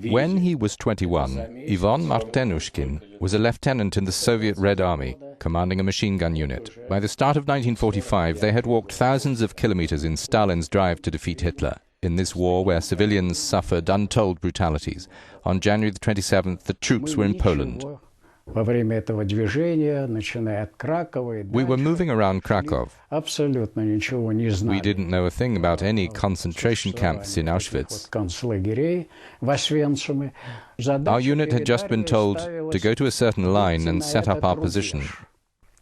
When he was 21, Ivan Martynushkin was a lieutenant in the Soviet Red Army, commanding a machine gun unit. By the start of 1945, they had walked thousands of kilometers in Stalin's drive to defeat Hitler. In this war, where civilians suffered untold brutalities, on January the 27th, the troops were in Poland. We were moving around Krakow. We didn't know a thing about any concentration camps in Auschwitz. Our unit had just been told to go to a certain line and set up our position.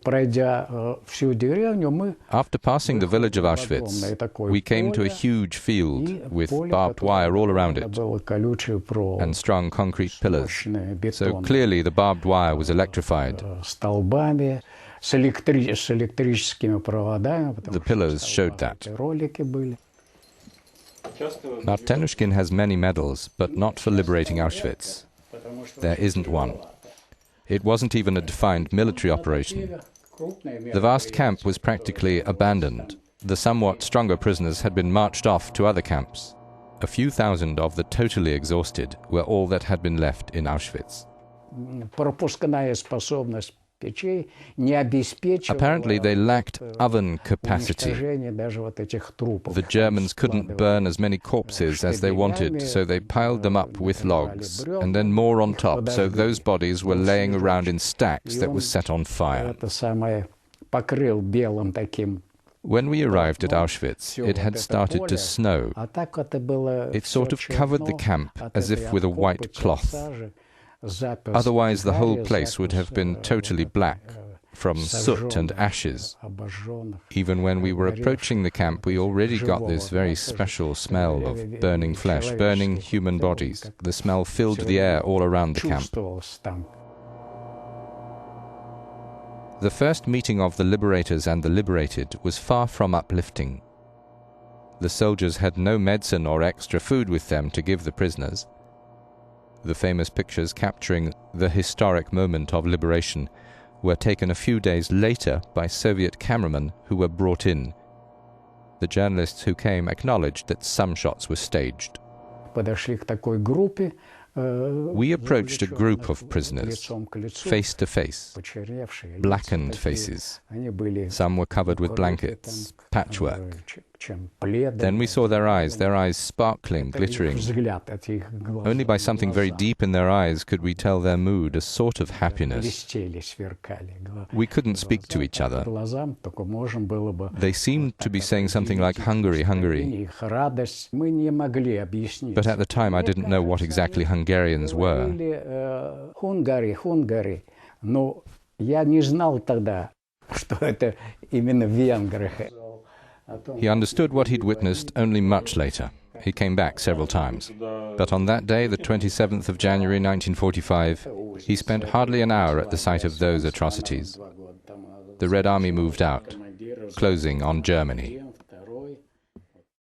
After passing the village of Auschwitz, we came to a huge field with barbed wire all around it and strong concrete pillars. So clearly the barbed wire was electrified. The pillars showed that. Martynushkin has many medals, but not for liberating Auschwitz. There isn't one. It wasn't even a defined military operation. The vast camp was practically abandoned. The somewhat stronger prisoners had been marched off to other camps. A few thousand of the totally exhausted were all that had been left in Auschwitz. Apparently they lacked oven capacity. The Germans couldn't burn as many corpses as they wanted, so they piled them up with logs, and then more on top, so those bodies were laying around in stacks that were set on fire. When we arrived at Auschwitz, it had started to snow. It sort of covered the camp as if with a white cloth. Otherwise, the whole place would have been totally black from soot and ashes. Even when we were approaching the camp, we already got this very special smell of burning flesh, burning human bodies. The smell filled the air all around the camp. The first meeting of the liberators and the liberated was far from uplifting. The soldiers had no medicine or extra food with them to give the prisoners. The famous pictures capturing the historic moment of liberation were taken a few days later by Soviet cameramen who were brought in. The journalists who came acknowledged that some shots were staged. We approached a group of prisoners, face to face, blackened faces. Some were covered with blankets, patchwork. Then we saw their eyes sparkling, glittering. Only by something very deep in their eyes could we tell their mood, a sort of happiness. We couldn't speak to each other. They seemed to be saying something like Hungary, Hungary. But at the time I didn't know what exactly Hungarians were. Hungary, Hungary. Но я не знал тогда, что это именно венгры. He understood what he'd witnessed only much later. He came back several times. But on that day, the 27th of January 1945, he spent hardly an hour at the site of those atrocities. The Red Army moved out, closing on Germany.